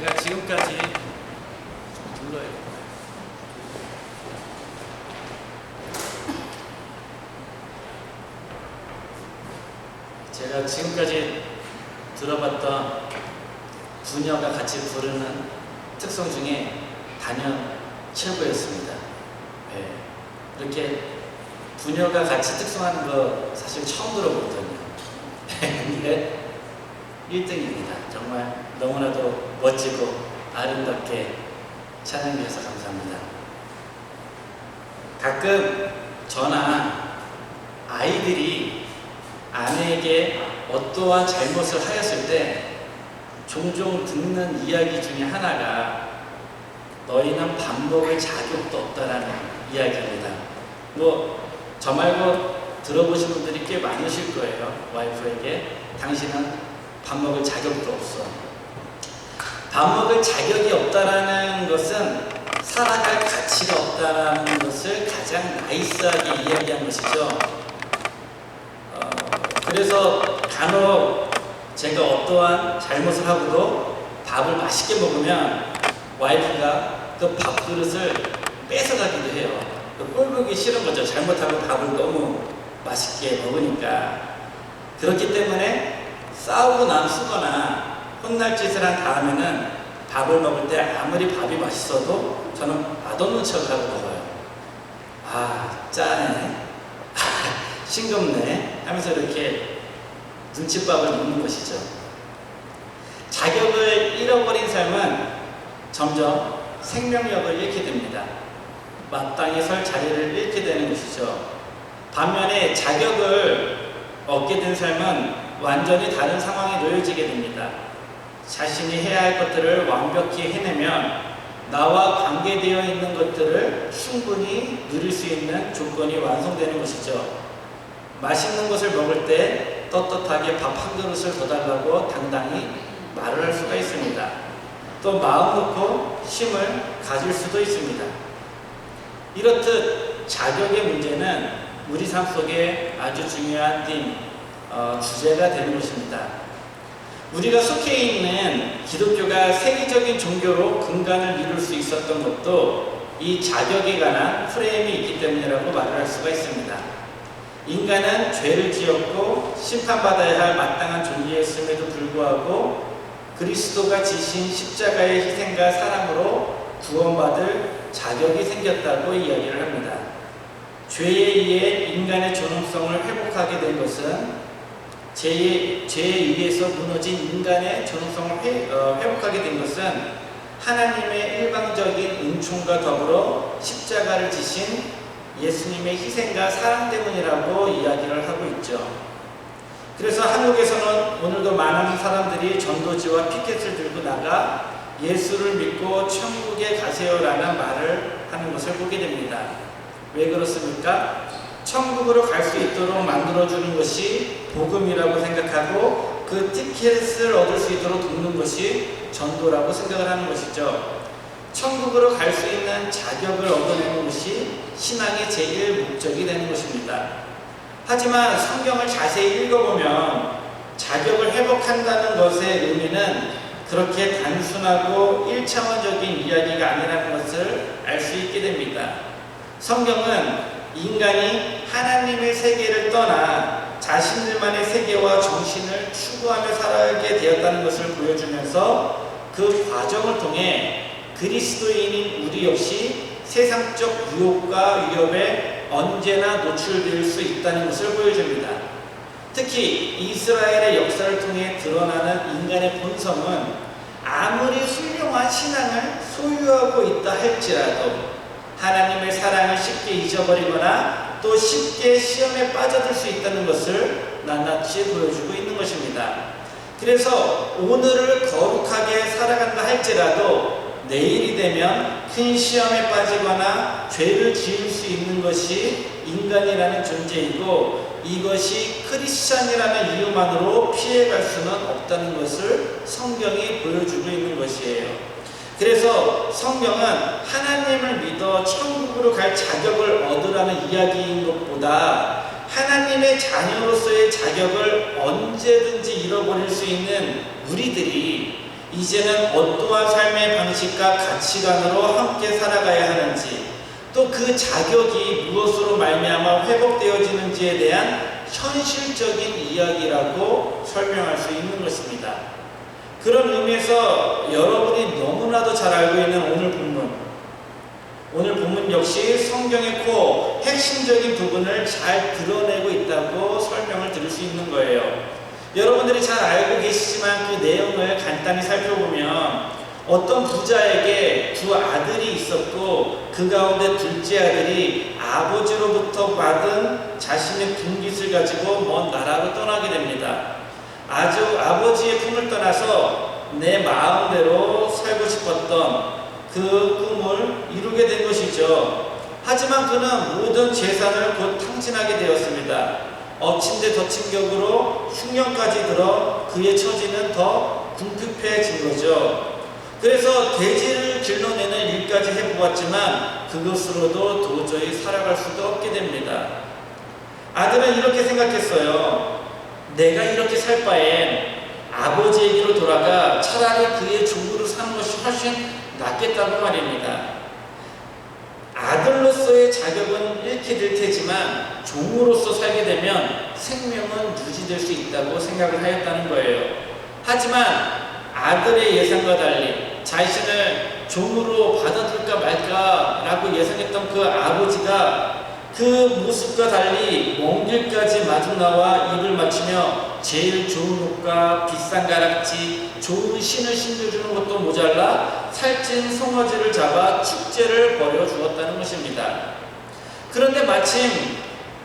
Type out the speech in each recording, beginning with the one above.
제가 지금까지 불러요. 제가 지금까지 들어봤던 부녀가 같이 부르는 특성 중에 단연 최고였습니다. 네. 이렇게 부녀가 같이 특성하는 거 사실 처음 들어보거든요. 근데 1등입니다. 정말 너무나도 멋지고 아름답게 찬양해 주셔서 감사합니다. 가끔 저나 아이들이 아내에게 어떠한 잘못을 하였을 때 종종 듣는 이야기 중에 하나가 너희는 밥 먹을 자격도 없다라는 이야기입니다. 저 말고 들어보신 분들이 꽤 많으실 거예요. 와이프에게 당신은 밥 먹을 자격도 없어. 밥 먹을 자격이 없다라는 것은 살아갈 가치가 없다라는 것을 가장 나이스하게 이야기한 것이죠. 그래서 간혹 제가 어떠한 잘못을 하고도 밥을 맛있게 먹으면 와이프가 그 밥그릇을 뺏어가기도 해요. 꼴보기 싫은 거죠. 잘못하고 밥을 너무 맛있게 먹으니까. 그렇기 때문에 싸우고 난 후거나 혼날 짓을 한 다음에는 밥을 먹을 때 아무리 밥이 맛있어도 저는 맛없는 척하고 먹어요. 아, 짜네. 싱겁네. 하면서 이렇게 눈칫밥을 먹는 것이죠. 자격을 잃어버린 삶은 점점 생명력을 잃게 됩니다. 마땅히 설 자리를 잃게 되는 것이죠. 반면에 자격을 얻게 된 삶은 완전히 다른 상황에 놓여지게 됩니다. 자신이 해야 할 것들을 완벽히 해내면 나와 관계되어 있는 것들을 충분히 누릴 수 있는 조건이 완성되는 것이죠. 맛있는 것을 먹을 때 떳떳하게 밥 한 그릇을 더 달라고 당당히 말을 할 수가 있습니다. 또 마음 놓고 힘을 가질 수도 있습니다. 이렇듯 자격의 문제는 우리 삶 속에 아주 중요한 주제가 되는 것입니다. 우리가 속해 있는 기독교가 세계적인 종교로 근간을 이룰 수 있었던 것도 이 자격에 관한 프레임이 있기 때문이라고 말을 할 수가 있습니다. 인간은 죄를 지었고 심판받아야 할 마땅한 존재였음에도 불구하고 그리스도가 지신 십자가의 희생과 사랑으로 구원받을 자격이 생겼다고 이야기를 합니다. 죄에 의해 인간의 존엄성을 회복하게 된 것은 죄에 의해서 무너진 인간의 존엄성을 회복하게 된 것은 하나님의 일방적인 은총과 더불어 십자가를 지신 예수님의 희생과 사랑 때문이라고 이야기를 하고 있죠. 그래서 한국에서는 오늘도 많은 사람들이 전도지와 피켓을 들고 나가 예수를 믿고 천국에 가세요라는 말을 하는 것을 보게 됩니다. 왜 그렇습니까? 천국으로 갈 수 있도록 만들어주는 것이 복음이라고 생각하고 그 티켓을 얻을 수 있도록 돕는 것이 전도라고 생각을 하는 것이죠. 천국으로 갈 수 있는 자격을 얻어내는 것이 신앙의 제1 목적이 되는 것입니다. 하지만 성경을 자세히 읽어보면 자격을 회복한다는 것의 의미는 그렇게 단순하고 1차원적인 이야기가 아니라는 것을 알 수 있게 됩니다. 성경은 인간이 하나님의 세계를 떠나 자신들만의 세계와 정신을 추구하며 살아가게 되었다는 것을 보여주면서 그 과정을 통해 그리스도인인 우리 역시 세상적 유혹과 위협에 언제나 노출될 수 있다는 것을 보여줍니다. 특히 이스라엘의 역사를 통해 드러나는 인간의 본성은 아무리 훌륭한 신앙을 소유하고 있다 할지라도 하나님의 사랑을 쉽게 잊어버리거나 또 쉽게 시험에 빠져들 수 있다는 것을 낱낱이 보여주고 있는 것입니다. 그래서 오늘을 거룩하게 살아간다 할지라도 내일이 되면 큰 시험에 빠지거나 죄를 지을 수 있는 것이 인간이라는 존재이고 이것이 크리스찬이라는 이유만으로 피해갈 수는 없다는 것을 성경이 보여주고 있는 것이에요. 그래서 성경은 하나님을 믿어 천국으로 갈 자격을 얻으라는 이야기인 것보다 하나님의 자녀로서의 자격을 언제든지 잃어버릴 수 있는 우리들이 이제는 어떠한 삶의 방식과 가치관으로 함께 살아가야 하는지, 또 그 자격이 무엇으로 말미암아 회복되어지는지에 대한 현실적인 이야기라고 설명할 수 있는 것입니다. 그런 의미에서 여러분이 너무나도 잘 알고 있는 오늘 본문 역시 성경의 코어 핵심적인 부분을 잘 드러내고 있다고 설명을 드릴 수 있는 거예요. 여러분들이 잘 알고 계시지만 그 내용을 간단히 살펴보면 어떤 부자에게 두 아들이 있었고 그 가운데 둘째 아들이 아버지로부터 받은 자신의 분깃을 가지고 먼 나라로 떠나게 됩니다. 아버지의 품을 떠나서 내 마음대로 살고 싶었던 그 꿈을 이루게 된 것이죠. 하지만 그는 모든 재산을 곧 탕진하게 되었습니다. 엎친 데 덮친 격으로 흉년까지 들어 그의 처지는 더 궁핍해진 거죠. 그래서 돼지를 길러내는 일까지 해보았지만 그것으로도 도저히 살아갈 수도 없게 됩니다. 아들은 이렇게 생각했어요. 내가 이렇게 살 바엔 아버지에게로 돌아가 차라리 그의 종으로 사는 것이 훨씬 낫겠다고 말입니다. 아들로서의 자격은 잃게 될 테지만 종으로서 살게 되면 생명은 유지될 수 있다고 생각을 하였다는 거예요. 하지만 아들의 예상과 달리 자신을 종으로 받아들일까 말까라고 예상했던 그 아버지가 그 모습과 달리 먼 길까지 마중 나와 입을 맞추며 제일 좋은 옷과 비싼 가락지, 좋은 신을 신겨주는 것도 모자라 살찐 송아지를 잡아 축제를 벌여주었다는 것입니다. 그런데 마침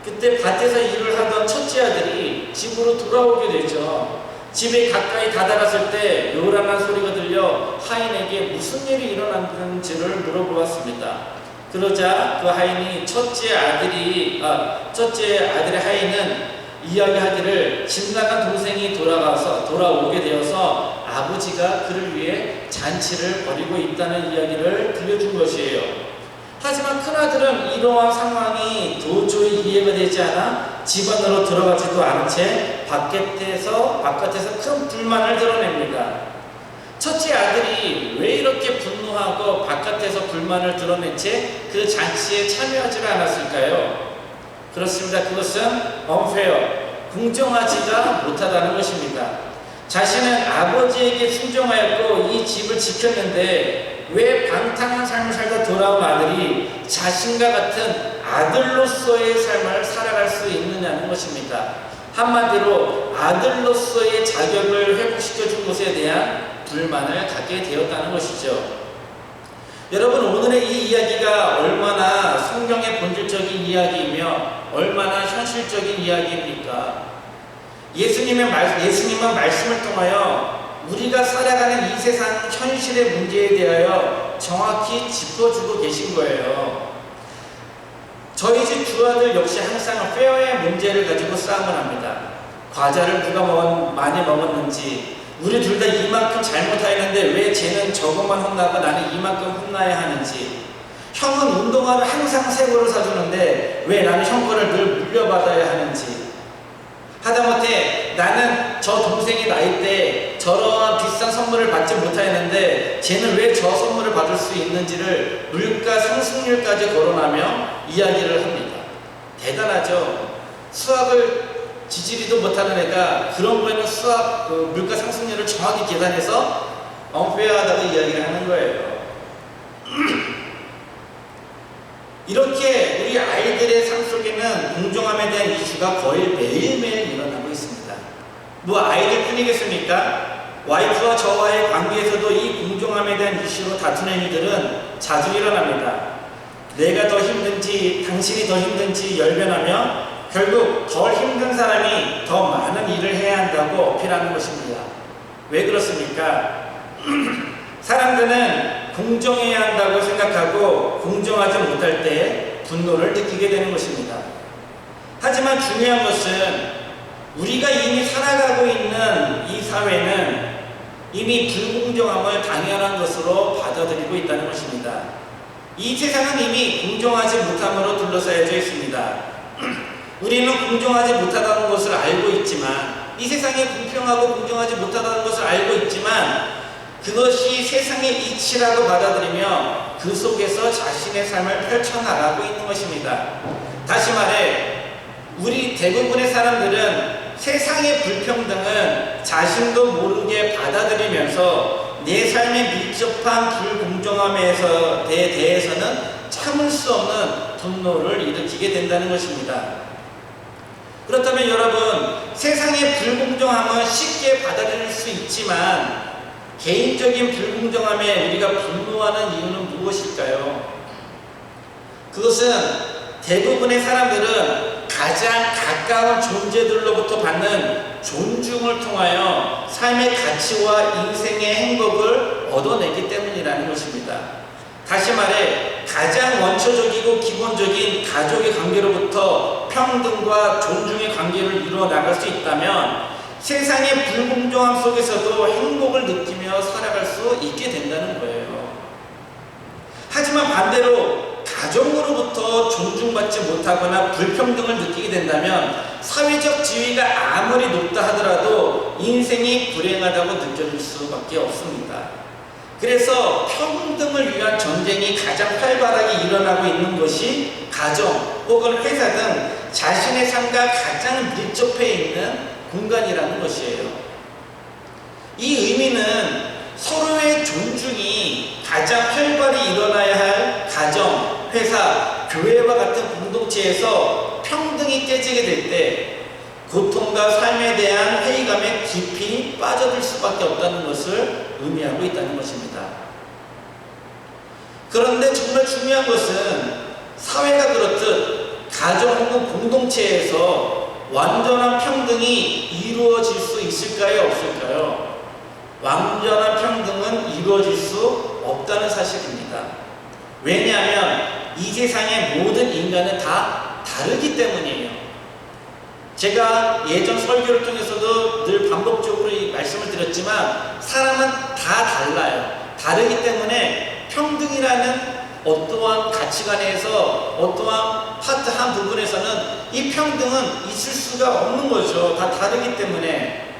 그때 밭에서 일을 하던 첫째 아들이 집으로 돌아오게 되죠. 집에 가까이 다다랐을 때 요란한 소리가 들려 하인에게 무슨 일이 일어났는지를 물어보았습니다. 그러자 그 하인이 첫째 아들의 하인은 이야기하기를 집 나간 동생이 돌아오게 되어서 아버지가 그를 위해 잔치를 벌이고 있다는 이야기를 들려준 것이에요. 하지만 큰아들은 이러한 상황이 도저히 이해가 되지 않아 집 안으로 들어가지도 않은 채 바깥에서 큰 불만을 드러냅니다. 첫째 아들이 왜 이렇게 분노하고 바깥에서 불만을 드러낸 채 그 잔치에 참여하지 않았을까요? 그렇습니다. 그것은 unfair, 공정하지가 못하다는 것입니다. 자신은 아버지에게 순종하였고 이 집을 지켰는데 왜 방탕한 삶을 살다 돌아온 아들이 자신과 같은 아들로서의 삶을 살아갈 수 있느냐는 것입니다. 한마디로 아들로서의 자격을 회복시켜준 것에 대한 불만을 갖게 되었다는 것이죠. 여러분, 오늘의 이 이야기가 얼마나 성경의 본질적인 이야기이며 얼마나 현실적인 이야기입니까? 예수님은 말씀을 통하여 우리가 살아가는 이 세상 현실의 문제에 대하여 정확히 짚어주고 계신 거예요. 저희 집 두 아들 역시 항상 페어의 문제를 가지고 싸움을 합니다. 과자를 누가 많이 먹었는지, 우리 둘 다 이만큼 잘못하였는데 왜 쟤는 저것만 혼나고 나는 이만큼 혼나야 하는지, 형은 운동화를 항상 새 거를 사주는데 왜 나는 형 거를 늘 물려받아야 하는지, 하다못해 나는 저 동생이 나이 때 저런 비싼 선물을 받지 못하였는데 쟤는 왜 저 선물을 받을 수 있는지를 물가 상승률까지 거론하며 이야기를 합니다. 대단하죠. 수학을 지지리도 못하는 애가 그런 거에는 물가 상승률을 정확히 계산해서 unfair하다고 이야기를 하는 거예요. 이렇게 우리 아이들의 삶 속에는 공정함에 대한 이슈가 거의 매일매일 일어나고 있습니다. 뭐 아이들 뿐이겠습니까? 와이프와 저와의 관계에서도 이 공정함에 대한 이슈로 다투는 이들은 자주 일어납니다. 내가 더 힘든지 당신이 더 힘든지 열변하며 결국 덜 힘든 사람이 더 많은 일을 해야 한다고 어필하는 것입니다. 왜 그렇습니까? 사람들은 공정해야 한다고 생각하고 공정하지 못할 때 분노를 느끼게 되는 것입니다. 하지만 중요한 것은 우리가 이미 살아가고 있는 이 사회는 이미 불공정함을 당연한 것으로 받아들이고 있다는 것입니다. 이 세상은 이미 공정하지 못함으로 둘러싸여져 있습니다. 우리는 공정하지 못하다는 것을 알고 있지만, 이 세상이 공평하고 공정하지 못하다는 것을 알고 있지만 그것이 세상의 이치라고 받아들이며 그 속에서 자신의 삶을 펼쳐나가고 있는 것입니다. 다시 말해 우리 대부분의 사람들은 세상의 불평등은 자신도 모르게 받아들이면서 내 삶에 밀접한 불공정함에 대해서는 참을 수 없는 분노를 일으키게 된다는 것입니다. 그렇다면 여러분, 세상의 불공정함은 쉽게 받아들일 수 있지만 개인적인 불공정함에 우리가 분노하는 이유는 무엇일까요? 그것은 대부분의 사람들은 가장 가까운 존재들로부터 받는 존중을 통하여 삶의 가치와 인생의 행복을 얻어내기 때문이라는 것입니다. 다시 말해 가장 원초적이고 기본적인 가족의 관계로부터 평등과 존중의 관계를 이루어나갈 수 있다면 세상의 불공정함 속에서도 행복을 느끼며 살아갈 수 있게 된다는 거예요. 하지만 반대로 가정으로부터 존중받지 못하거나 불평등을 느끼게 된다면 사회적 지위가 아무리 높다 하더라도 인생이 불행하다고 느껴질 수밖에 없습니다. 그래서 평등을 위한 전쟁이 가장 활발하게 일어나고 있는 것이 가정 혹은 회사 등 자신의 삶과 가장 밀접해 있는 공간이라는 것이에요. 이 의미는 서로의 존중이 가장 활발히 일어나야 할 가정, 회사, 교회와 같은 공동체에서 평등이 깨지게 될 때 고통과 삶에 대한 회의감에 깊이 빠져들 수밖에 없다는 것을 의미하고 있다는 것입니다. 그런데 정말 중요한 것은 사회가 그렇듯 가정 혹은 공동체에서 완전한 평등이 이루어질 수 있을까요? 없을까요? 완전한 평등은 이루어질 수 없다는 사실입니다. 왜냐하면 이 세상의 모든 인간은 다 다르기 때문이에요. 제가 예전 설교를 통해서도 늘 반복적으로 이 말씀을 드렸지만 사람은 다 달라요. 다르기 때문에 평등이라는 어떠한 가치관에서 어떠한 파트 한 부분에서는 이 평등은 있을 수가 없는 거죠. 다 다르기 때문에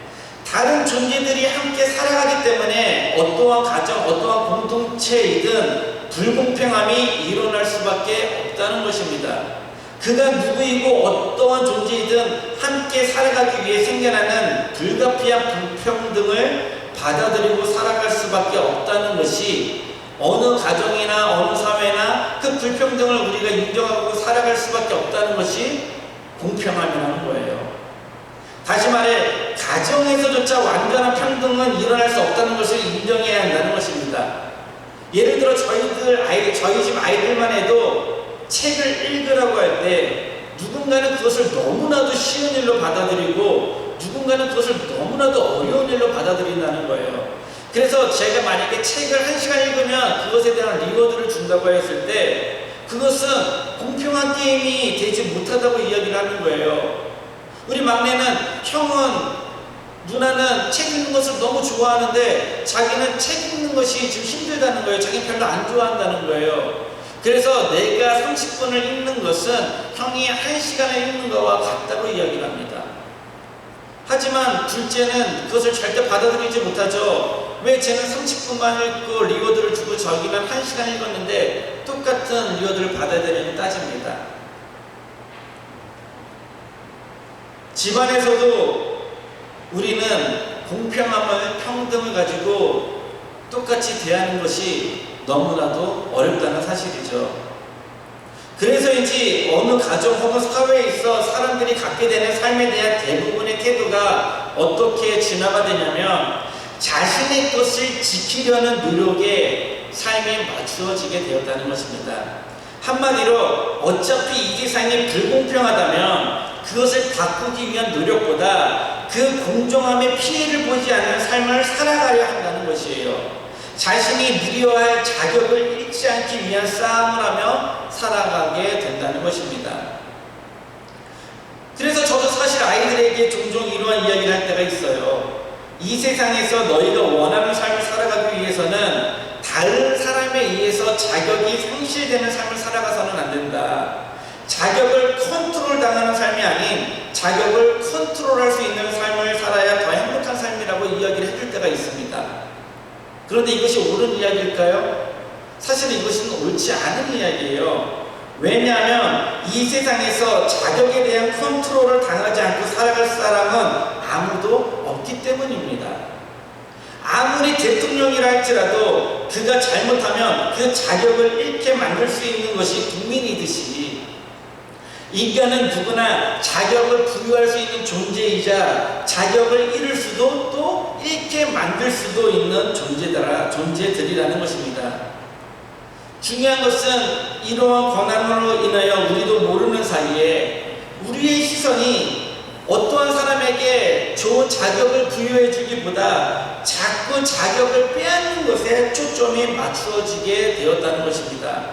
다른 존재들이 함께 살아가기 때문에 어떠한 가정, 어떠한 공동체이든 불공평함이 일어날 수밖에 없다는 것입니다. 그가 누구이고 어떠한 존재이든 함께 살아가기 위해 생겨나는 불가피한 불평등을 받아들이고 살아갈 수밖에 없다는 것이 어느 가정이나 어느 사회나 그 불평등을 우리가 인정하고 살아갈 수밖에 없다는 것이 공평함이라는 거예요. 다시 말해 가정에서조차 완전한 평등은 일어날 수 없다는 것을 인정해야 한다는 것입니다. 예를 들어 저희 집 아이들만 해도 책을 읽으라고 할 때 누군가는 그것을 너무나도 쉬운 일로 받아들이고 누군가는 그것을 너무나도 어려운 일로 받아들인다는 거예요. 그래서 제가 만약에 책을 1시간 읽으면 그것에 대한 리워드를 준다고 했을 때 그것은 공평한 게임이 되지 못하다고 이야기를 하는 거예요. 우리 막내는 누나는 책 읽는 것을 너무 좋아하는데 자기는 책 읽는 것이 지금 힘들다는 거예요. 자기는 별로 안 좋아한다는 거예요. 그래서 내가 30분을 읽는 것은 형이 1시간을 읽는 것과 같다고 이야기를 합니다. 하지만 둘째는 그것을 절대 받아들이지 못하죠. 왜 쟤는 30분만 읽고 리워드를 주고 저기는 1시간 읽었는데 똑같은 리워드를 받아야 되느냐 따집니다. 집안에서도 우리는 공평함을 평등을 가지고 똑같이 대하는 것이 너무나도 어렵다는 사실이죠. 그래서인지 어느 가정 혹은 사회에 있어 사람들이 갖게 되는 삶에 대한 대부분의 태도가 어떻게 진화가 되냐면 자신의 것을 지키려는 노력에 삶이 맞추어지게 되었다는 것입니다. 한마디로 어차피 이 세상이 불공평하다면 그것을 바꾸기 위한 노력보다 그 공정함의 피해를 보지 않는 삶을 살아가려 한다는 것이에요. 자신이 누려야 할 자격을 잃지 않기 위한 싸움을 하며 살아가게 된다는 것입니다. 그래서 저도 사실 아이들에게 종종 이러한 이야기를 할 때가 있어요. 이 세상에서 너희가 원하는 삶을 살아가기 위해서는 다른 사람에 의해서 자격이 상실되는 삶을 살아가서는 안 된다. 자격을 컨트롤 당하는 삶이 아닌 자격을 컨트롤할 수 있는 삶을 살아야 더 행복한 삶이라고 이야기를 해줄 때가 있습니다. 그런데 이것이 옳은 이야기일까요? 사실 이것은 옳지 않은 이야기예요. 왜냐하면 이 세상에서 자격에 대한 컨트롤을 당하지 않고 살아갈 사람은 아무도 없기 때문입니다. 아무리 대통령이라 할지라도 그가 잘못하면 그 자격을 잃게 만들 수 있는 것이 국민이듯이 인간은 누구나 자격을 부여할 수 있는 존재이자 자격을 잃을 수도 또 잃게 만들 수도 있는 존재들이라는 것입니다. 중요한 것은 이러한 권한으로 인하여 우리도 모르는 사이에 우리의 시선이 어떠한 사람에게 좋은 자격을 부여해 주기보다 자꾸 자격을 빼앗는 것에 초점이 맞추어지게 되었다는 것입니다.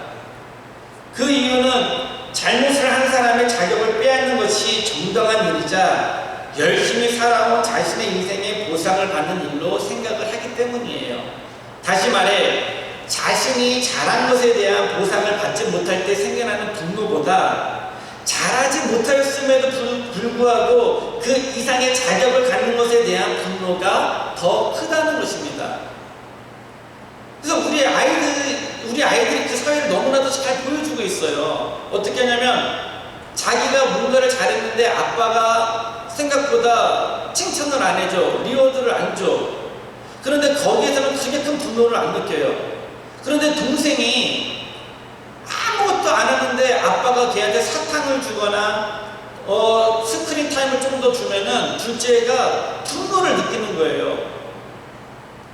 그 이유는 잘못을 한 사람의 자격을 빼앗는 것이 정당한 일이자 열심히 살아온 자신의 인생의 보상을 받는 일로 생각을 하기 때문이에요. 다시 말해 자신이 잘한 것에 대한 보상을 받지 못할 때 생겨나는 분노보다 잘하지 못하였음에도 불구하고 그 이상의 자격을 갖는 것에 대한 분노가 더 크다는 것입니다. 그래서 우리 아이들이 그 사회를 너무나도 잘 보여주고 있어요. 어떻게 하냐면 자기가 뭔가를 잘했는데 아빠가 생각보다 칭찬을 안 해줘, 리워드를 안 줘. 그런데 거기에서는 크게 큰 분노를 안 느껴요. 그런데 동생이 아무것도 안 하는데 아빠가 걔한테 사탕을 주거나 스크린 타임을 좀 더 주면은 둘째가 분노를 느끼는 거예요.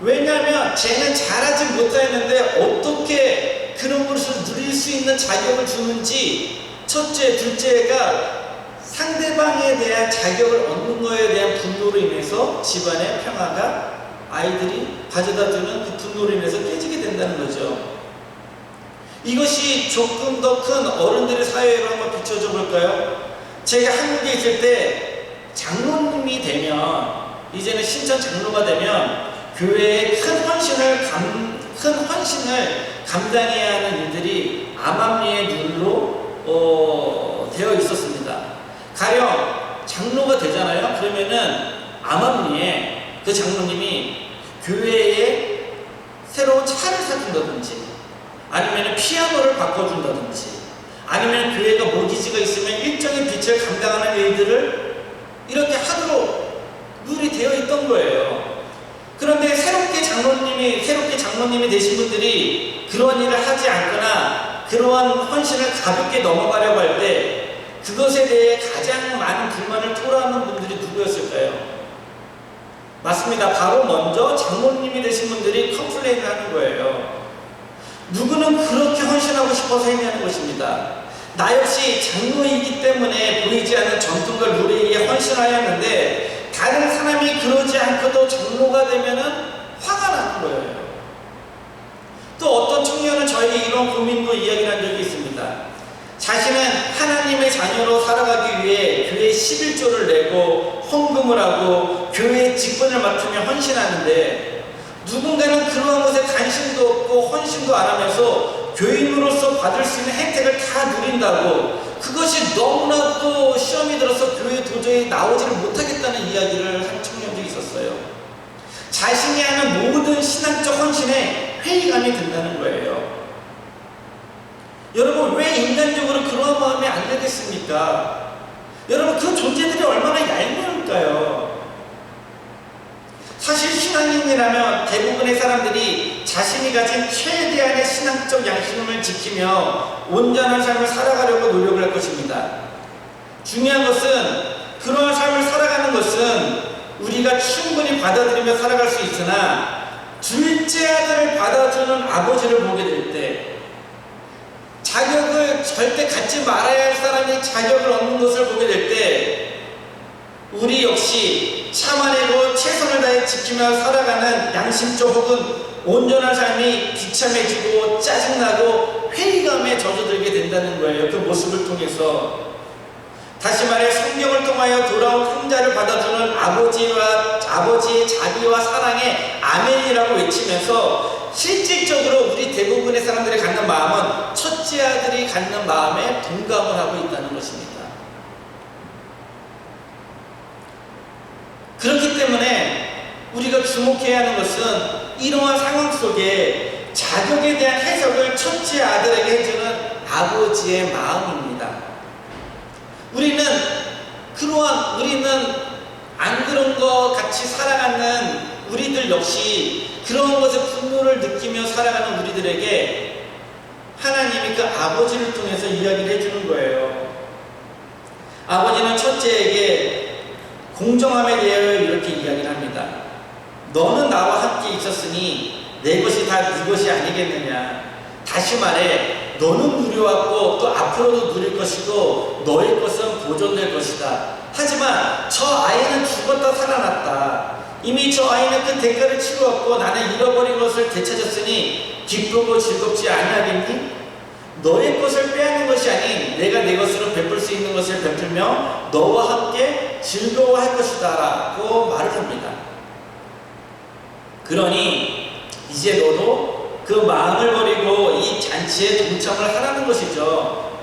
왜냐하면 쟤는 잘하지 못했는데 어떻게 그런 것을 누릴 수 있는 자격을 주는지 첫째, 둘째가 상대방에 대한 자격을 얻는 것에 대한 분노로 인해서 집안의 평화가 아이들이 가져다주는 그 분노로 인해서 깨지게 된다는 거죠. 이것이 조금 더 큰 어른들의 사회로 한번 비춰줘 볼까요? 제가 한국에 있을 때 장로님이 되면, 이제는 신천 장로가 되면 교회에 큰 헌신을 감당해야 하는 일들이 암암리의 눈으로 되어 있었습니다. 가령 장로가 되잖아요. 그러면은 암암리에 그 장로님이 교회에 새로운 차를 사준다든지, 아니면 피아노를 바꿔준다든지, 아니면 교회가 모기지가 있으면 일정의 빛을 감당하는 일들을 이렇게 하도록 룰이 되어 있던 거예요. 그런데 새롭게 장로님이 되신 분들이 그런 일을 하지 않거나 그러한 헌신을 가볍게 넘어가려고 할 때 그것에 대해 가장 많은 불만을 토로하는 분들이 누구였을까요? 맞습니다. 바로 먼저 장로님이 되신 분들이 컴플레인을 하는 거예요. 누구는 그렇게 헌신하고 싶어서 행하는 것입니다. 나 역시 장로이기 때문에 보이지 않는 전통과 룰에 의해 헌신하였는데 다른 사람이 그러지 않고도 장로가 되면은 화가 나는 거예요. 또 어떤 청년은 저에게 이런 고민도 이야기를 한 적이 있습니다. 자신은 하나님의 자녀로 살아가기 위해 교회에 11조를 내고 헌금을 하고 교회의 직분을 맡으며 헌신하는데 누군가는 그러한 것에 관심도 없고 헌신도 안 하면서 교인으로서 받을 수 있는 혜택을 다 누린다고 그것이 너무나도 시험이 들어서 교회에 도저히 나오지를 못하겠다는 이야기를 한 청년들이 있었어요. 자신이 하는 모든 신앙적 헌신에 회의감이 든다는 거예요. 여러분, 왜 인간적으로 그러한 마음이 안 되겠습니까? 여러분, 그 존재들이 얼마나 얄미울까요? 사실 신앙인이라면 대부분의 사람들이 자신이 가진 최대한의 신앙적 양심을 지키며 온전한 삶을 살아가려고 노력을 할 것입니다. 중요한 것은 그러한 삶을 살아가는 것은 우리가 충분히 받아들이며 살아갈 수 있으나 둘째 아들을 받아주는 아버지를 보게 될 때 자격을 절대 갖지 말아야 할 사람이 자격을 얻는 것을 보게 될 때 우리 역시 참아내고 최선을 다해 지키며 살아가는 양심적 혹은 온전한 삶이 비참해지고 짜증나고 회의감에 젖어들게 된다는 거예요. 그 모습을 통해서. 다시 말해 성경을 통하여 돌아온 형자를 받아주는 아버지의 자비와 사랑의 아멘이라고 외치면서 실질적으로 우리 대부분의 사람들이 갖는 마음은 첫째 아들이 갖는 마음에 동감을 하고 있다는 것입니다. 그렇기 때문에 우리가 주목해야 하는 것은 이러한 상황 속에 자격에 대한 해석을 첫째 아들에게 해주는 아버지의 마음입니다. 우리는 안 그런 것 같이 살아가는 우리들 역시 그런 것에 분노를 느끼며 살아가는 우리들에게 하나님이 그 아버지를 통해서 이야기를 해주는 거예요. 아버지는 첫째에게 공정함에 대하여 이렇게 이야기를 합니다. 너는 나와 함께 있었으니 내 것이 다 네 것이 아니겠느냐. 다시 말해 너는 누려왔고 또 앞으로도 누릴 것이고 너의 것은 보존될 것이다. 하지만 저 아이는 죽었다 살아났다. 이미 저 아이는 그 대가를 치루었고 나는 잃어버린 것을 되찾았으니 기쁘고 즐겁지 아니하겠니? 너의 것을 빼앗는 것이 아닌 내가 내 것으로 베풀 수 있는 것을 베풀며 너와 함께 즐거워할 것이다 라고 말을 합니다. 그러니 이제 너도 그 마음을 버리고 이 잔치에 동참을 하라는 것이죠.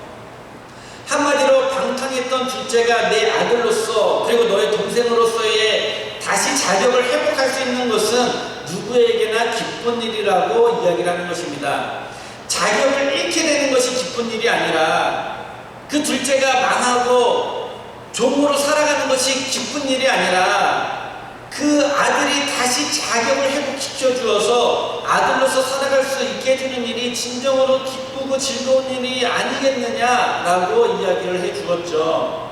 한마디로 방탕했던 둘째가 내 아들로서 그리고 너의 동생으로서의 다시 자격을 회복할 수 있는 것은 누구에게나 기쁜 일이라고 이야기를 하는 것입니다. 자격을 잃게 되는 것이 기쁜 일이 아니라 그 둘째가 망하고 종으로 살아가는 것이 기쁜 일이 아니라 그 아들이 다시 자격을 회복시켜 주어서 아들로서 살아갈 수 있게 해주는 일이 진정으로 기쁘고 즐거운 일이 아니겠느냐라고 이야기를 해 주었죠.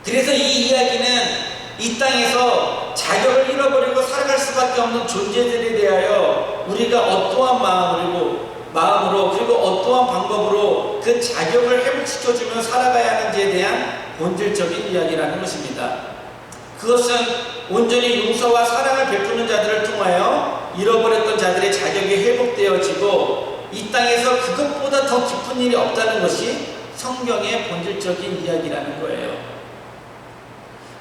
그래서 이 이야기는 이 땅에서 자격을 잃어버리고 살아갈 수밖에 없는 존재들에 대하여 우리가 어떠한 마음으로 그리고 어떠한 방법으로 그 자격을 회복시켜주며 살아가야 하는지에 대한 본질적인 이야기라는 것입니다. 그것은 온전히 용서와 사랑을 베푸는 자들을 통하여 잃어버렸던 자들의 자격이 회복되어지고 이 땅에서 그것보다 더 기쁜 일이 없다는 것이 성경의 본질적인 이야기라는 거예요.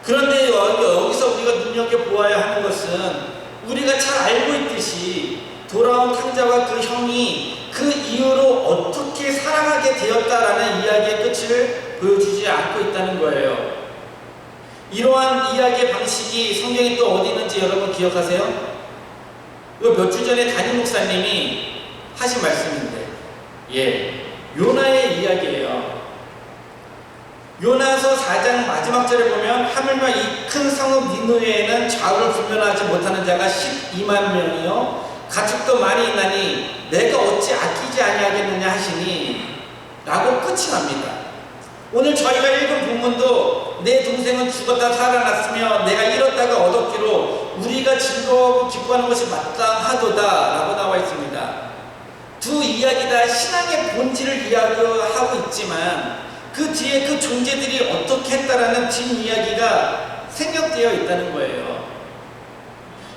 그런데 여기서 우리가 눈여겨보아야 하는 것은 우리가 잘 알고 있듯이 돌아온 탕자와 그 형이 그 이후로 어떻게 살아가게 되었다라는 이야기의 끝을 보여주지 않고 있다는 거예요. 이러한 이야기의 방식이 성경에 또 어디 있는지 여러분 기억하세요? 이거 몇 주 전에 담임 목사님이 하신 말씀인데, 요나의 이야기예요. 요나서 4장 마지막 절에 보면 하물며 이 큰 성읍 니느웨에는 좌우를 분별하지 못하는 자가 12만 명이요 가축도 많이 있나니 내가 어찌 아끼지 아니하겠느냐 하시니 라고 끝이 납니다. 오늘 저희가 읽은 본문도 내 동생은 죽었다 살아났으며 내가 잃었다가 얻었기로 우리가 즐거워하고 기뻐하는 것이 마땅하도다 라고 나와 있습니다. 두 이야기 다 신앙의 본질을 이야기하고 있지만 그 뒤에 그 존재들이 어떻게 했다라는 뒷이야기가 생략되어 있다는 거예요.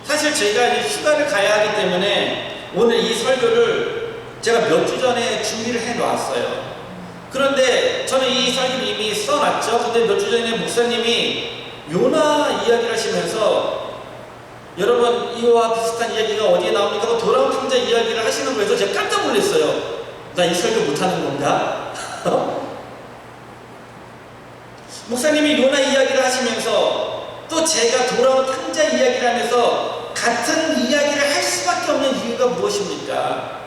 사실 저희가 이제 휴가를 가야 하기 때문에 오늘 이 설교를 제가 몇 주 전에 준비를 해 놨어요. 그런데 저는 이 설교를 이미 써놨죠. 근데 몇 주 전에 목사님이 요나 이야기를 하시면서 여러분 이와 비슷한 이야기가 어디에 나옵니까? 하고 돌아온 탕자 이야기를 하시는 거에서 제가 깜짝 놀랐어요. 나 이 설교 못하는 건가? 목사님이 요나 이야기를 하시면서 또 제가 돌아온 탕자 이야기를 하면서 같은 이야기를 할 수밖에 없는 이유가 무엇입니까?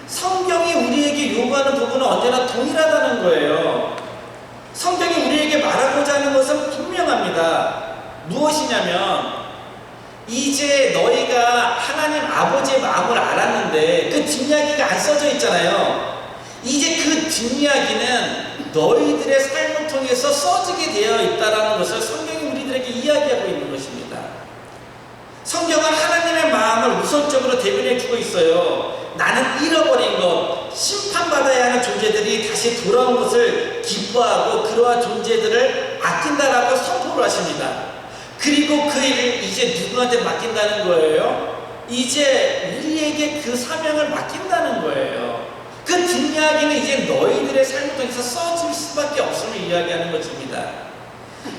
성경이 우리에게 요구하는 부분은 언제나 동일하다는 거예요. 성경이 우리에게 말하고자 하는 것은 분명합니다. 무엇이냐면 이제 너희가 하나님 아버지의 마음을 알았는데 그 뒷이야기가 안 써져 있잖아요. 이제 그 뒷이야기는 너희들의 삶을 통해서 써지게 되어 있다는 것을 성경이 우리들에게 이야기하고 있는 것입니다. 성경은 하나님의 마음을 우선적으로 대변해 주고 있어요. 나는 잃어버린 것, 심판받아야 하는 존재들이 다시 돌아온 것을 기뻐하고 그러한 존재들을 아낀다라고 선포를 하십니다. 그리고 그 일을 이제 누구한테 맡긴다는 거예요? 이제 우리에게 그 사명을 맡긴다는 거예요. 그 뒷이야기는 이제 너희들의 삶을 통해서 써질 수밖에 없음을 이야기하는 것입니다.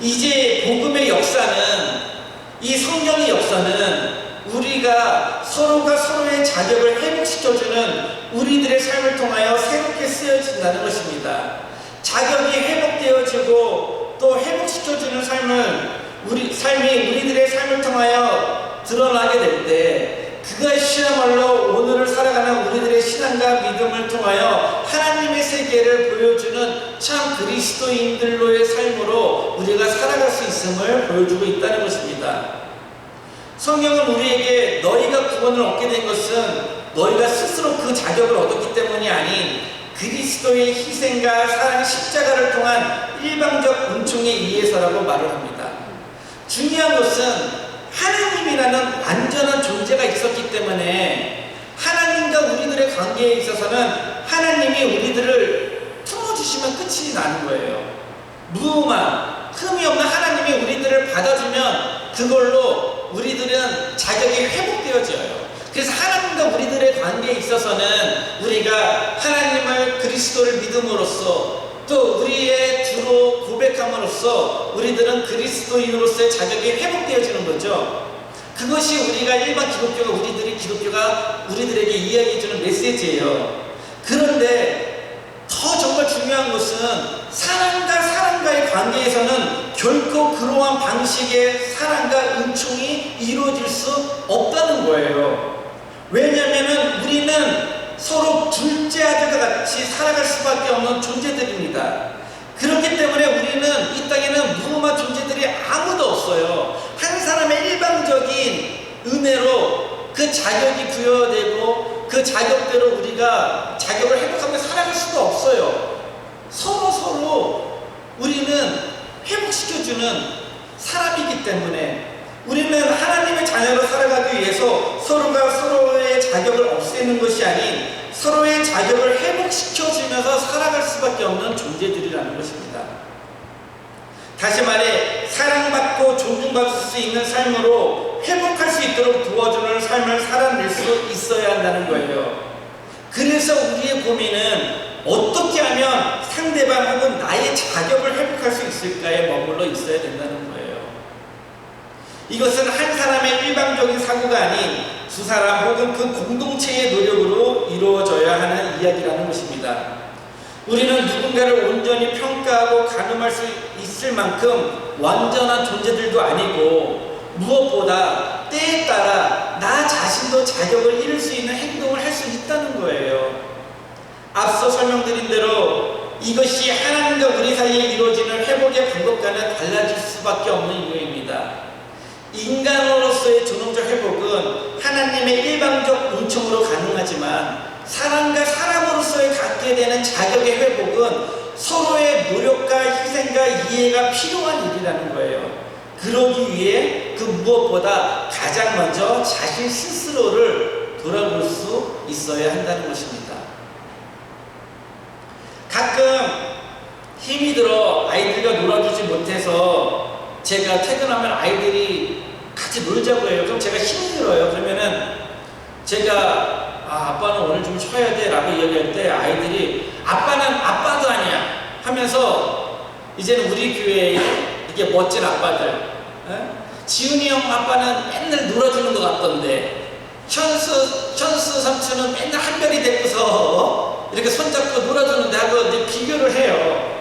이제 복음의 역사는, 이 성경의 역사는 우리가 서로가 서로의 자격을 회복시켜주는 우리들의 삶을 통하여 새롭게 쓰여진다는 것입니다. 자격이 회복되어지고 또 회복시켜주는 삶을 우리 삶이 우리들의 삶을 통하여 드러나게 될 때 그것이야말로 오늘을 살아가는 우리들의 신앙과 믿음을 통하여 하나님의 세계를 보여주는 참 그리스도인들로의 삶으로 우리가 살아갈 수 있음을 보여주고 있다는 것입니다. 성경은 우리에게 너희가 구원을 얻게 된 것은 너희가 스스로 그 자격을 얻었기 때문이 아닌 그리스도의 희생과 사랑 십자가를 통한 일방적 은총에 의해서라고 말을 합니다. 중요한 것은 하나님이라는 완전한 존재가 있었기 때문에 하나님과 우리들의 관계에 있어서는 하나님이 우리들을 품어주시면 끝이 나는 거예요. 무음한 흠이 없는 하나님이 우리들을 받아주면 그걸로 우리들은 자격이 회복되어져요. 그래서 하나님과 우리들의 관계에 있어서는 우리가 하나님을 그리스도를 믿음으로써 또 우리의 주로 고백함으로써 우리들은 그리스도인으로서의 자격이 회복되어지는 거죠. 그것이 우리가 일반 기독교가 우리들에게 이야기해주는 메시지예요. 그런데 더 정말 중요한 것은 사람과 사람과의 관계에서는 결코 그러한 방식의 사랑과 은총이 이루어질 수 없다는 거예요. 왜냐하면 우리는 서로 둘째 아들과 같이 살아갈 수밖에 없는 존재들입니다. 그렇기 때문에 우리는 이 땅에는 무음한 존재들이 아무도 없어요. 한 사람의 일방적인 은혜로 그 자격이 부여되고 그 자격대로 우리가 자격을 회복하며 살아갈 수가 없어요. 서로 우리는 회복시켜주는 사람이기 때문에 우리는 하나님의 자녀로 살아가기 위해서 서로가 서로의 자격을 없애는 것이 아닌 서로의 자격을 회복시켜주면서 살아갈 수밖에 없는 존재들이라는 것입니다. 다시 말해 사랑받고 존중받을 수 있는 삶으로 회복할 수 있도록 도와주는 삶을 살아낼 수 있어야 한다는 거예요. 그래서 우리의 고민은 어떻게 하면 상대방 혹은 나의 자격을 회복할 수 있을까에 머물러 있어야 된다는 거예요. 이것은 한 사람의 일방적인 사고가 아닌 두 사람 혹은 그 공동체의 노력으로 이루어져야 하는 이야기라는 것입니다. 우리는 누군가를 온전히 평가하고 가늠할 수 있을 만큼 완전한 존재들도 아니고 무엇보다 때에 따라 나 자신도 자격을 잃을 수 있는 행동을 할 수 있다는 거예요. 앞서 설명드린 대로 이것이 하나님과 우리 사이에 이루어지는 회복의 방법과는 달라질 수밖에 없는 이유입니다. 인간으로서의 존엄적 회복은 하나님의 일방적 은총으로 가능하지만 사람과 사람으로서의 갖게 되는 자격의 회복은 서로의 노력과 희생과 이해가 필요한 일이라는 거예요. 그러기 위해 그 무엇보다 가장 먼저 자신 스스로를 돌아볼 수 있어야 한다는 것입니다. 가끔 힘이 들어 아이들과 놀아주지 못해서 제가 퇴근하면 아이들이 같이 놀자고 해요. 그럼 제가 힘이 들어요. 그러면은 제가 아빠는 오늘 좀 쉬어야 돼 라고 이야기할 때 아이들이 아빠는 아빠도 아니야 하면서 이제는 우리 교회에 이게 멋진 아빠들 지훈이 형 아빠는 맨날 놀아주는 것 같던데 현수 삼촌은 맨날 한별이 데리고서 이렇게 손잡고 놀아주는데 하고 이제 비교를 해요.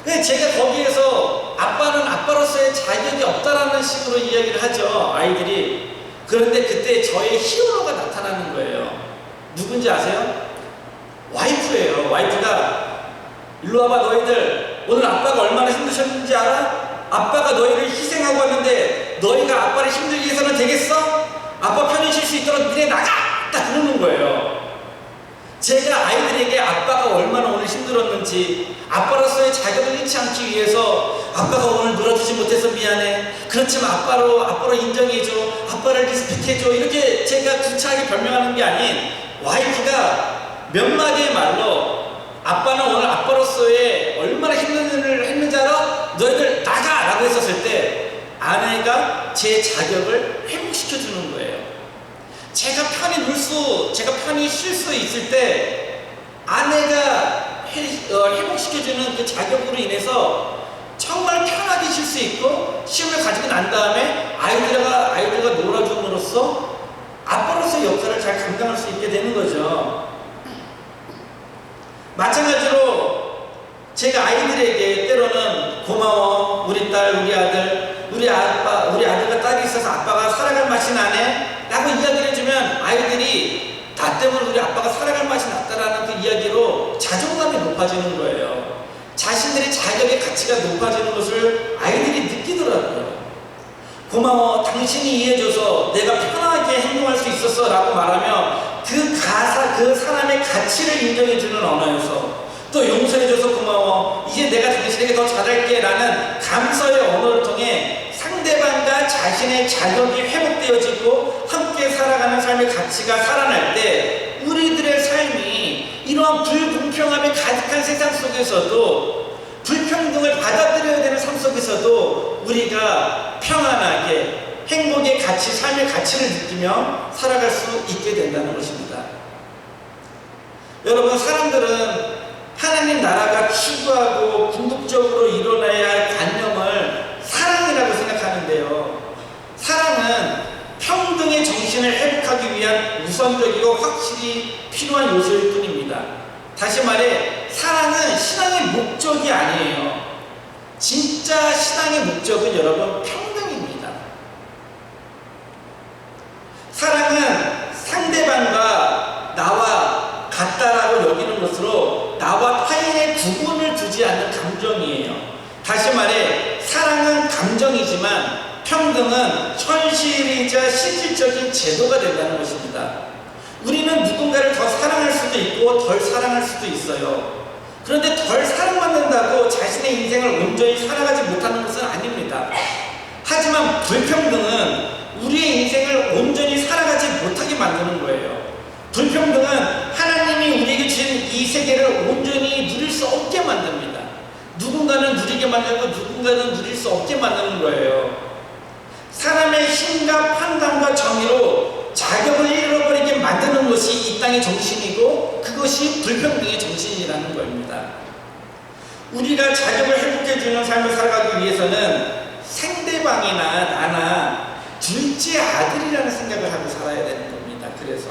근데 제가 거기에서 아빠는 아빠로서의 자격이 없다라는 식으로 이야기를 하죠, 아이들이. 그런데 그때 저의 히어로가 나타나는 거예요. 누군지 아세요? 와이프예요. 와이프가 일로 와봐 너희들 오늘 아빠가 얼마나 힘드셨는지 알아? 아빠가 너희를 희생하고 왔는데 너희가 아빠를 힘들게 해서는 되겠어? 아빠 편히 쉴 수 있도록 니네 나가! 딱 그러는 거예요. 제가 아이들에게 아빠가 얼마나 오늘 힘들었는지 아빠로서의 자격을 잃지 않기 위해서 아빠가 오늘 놀아주지 못해서 미안해. 그렇지만 아빠로 인정해줘. 아빠를 리스펙해줘. 이렇게 제가 구차하게 변명하는 게 아닌 와이프가 몇 마디의 말로 아빠는 오늘 아빠로서의 얼마나 힘든 일을 했는지 알아? 너희들 나가! 라고 했었을 때 아내가 제 자격을 회복시켜주는 거예요. 제가 편히 쉴 수 있을 때 아내가 회복시켜주는 그 자격으로 인해서 정말 편하게 쉴 수 있고 시험을 가지고 난 다음에 아이들과 놀아줌으로써 아빠로서의 역할을 잘 감당할 수 있게 되는 거죠. 마찬가지로 제가 아이들에게 때로는 고마워 우리 딸 우리 아들 우리 그래서 아빠가 살아갈 맛이 나네? 라고 이야기를 해주면 아이들이 나 때문에 우리 아빠가 살아갈 맛이 났다라는 그 이야기로 자존감이 높아지는 거예요. 자신들의 자격의 가치가 높아지는 것을 아이들이 느끼더라고요. 고마워, 당신이 이해해줘서 내가 편하게 행동할 수 있었어 라고 말하며 그 사람의 가치를 인정해주는 언어여서, 또 용서해줘서 고마워, 이제 내가 당신에게 더 잘할게 라는 감사의 언어를 통해 상대방과 자신의 자격이 회복되어지고 함께 살아가는 삶의 가치가 살아날 때 우리들의 삶이 이러한 불공평함이 가득한 세상 속에서도, 불평등을 받아들여야 되는 삶 속에서도 우리가 평안하게 행복의 가치, 삶의 가치를 느끼며 살아갈 수 있게 된다는 것입니다. 여러분, 사람들은 하나님 나라가 추구하고 궁극적으로 일어나야 할 관념을 사랑이라고 생각하는데요. 사랑은 평등의 정신을 회복하기 위한 우선적이고 확실히 필요한 요소일 뿐입니다. 다시 말해, 사랑은 신앙의 목적이 아니에요. 진짜 신앙의 목적은 여러분 평등입니다. 사랑은 상대방과 나와 같다라고 여기는 것으로 나와 타인의 구분을 두지 않는 감정이에요. 다시 말해, 사랑은 감정이지만 평등은 현실이자 실질적인 제도가 된다는 것입니다. 우리는 누군가를 더 사랑할 수도 있고 덜 사랑할 수도 있어요. 그런데 덜 사랑받는다고 자신의 인생을 온전히 살아가지 못하는 것은 아닙니다. 하지만 불평등은 우리의 인생을 온전히 살아가지 못하게 만드는 거예요. 불평등은 하나님이 우리에게 주신 이 세계를 온전히 누릴 수 없게 만듭니다. 누군가는 누리게 만들고 누군가는 누릴 수 없게 만드는 거예요. 사람의 힘과 판단과 정의로 자격을 잃어버리게 만드는 것이 이 땅의 정신이고 그것이 불평등의 정신이라는 겁니다. 우리가 자격을 회복해주는 삶을 살아가기 위해서는 상대방이나 나나 둘째 아들이라는 생각을 하고 살아야 되는 겁니다. 그래서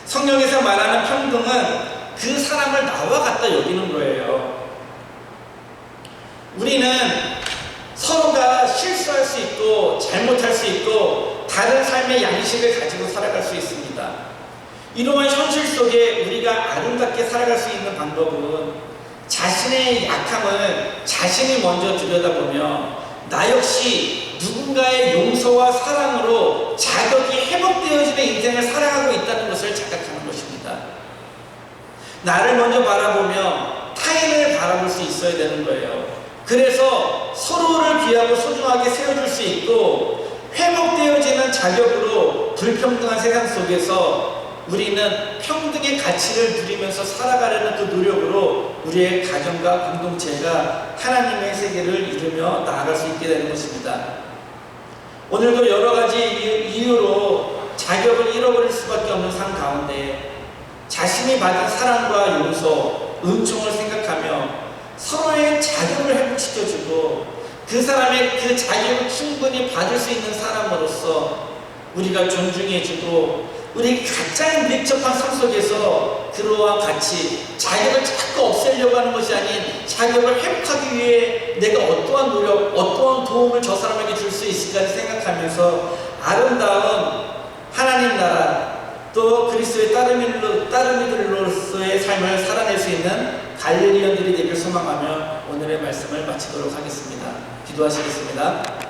성경에서 말하는 평등은 그 사람을 나와 같다 여기는 거예요. 우리는 서로가 실수할 수 있고 잘못할 수 있고 다른 삶의 양식을 가지고 살아갈 수 있습니다. 이러한 현실 속에 우리가 아름답게 살아갈 수 있는 방법은 자신의 약함을 자신이 먼저 들여다보며 나 역시 누군가의 용서와 사랑으로 자격이 회복되어지는 인생을 살아가고 있다는 것을 자각하는 것입니다. 나를 먼저 바라보며 타인을 바라볼 수 있어야 되는 거예요. 그래서 서로를 귀하고 소중하게 세워줄 수 있고 회복되어지는 자격으로 불평등한 세상 속에서 우리는 평등의 가치를 누리면서 살아가려는 그 노력으로 우리의 가정과 공동체가 하나님의 세계를 이루며 나아갈 수 있게 되는 것입니다. 오늘도 여러 가지 이유로 자격을 잃어버릴 수밖에 없는 삶 가운데 자신이 받은 사랑과 용서, 은총을 생각하며 서로의 자격을 회복시켜주고 그 사람의 그 자격을 충분히 받을 수 있는 사람으로서 우리가 존중해주고 우리 가장 밀접한 삶 속에서 그러한 가치, 자격을 자꾸 없애려고 하는 것이 아닌 자격을 회복하기 위해 내가 어떠한 노력, 어떠한 도움을 저 사람에게 줄 수 있을까를 생각하면서 아름다운 하나님 나라 또 그리스도의 따르미들로서의 삶을 살아낼 수 있는 갈릴리언들이 되길 소망하며 오늘의 말씀을 마치도록 하겠습니다. 기도하시겠습니다.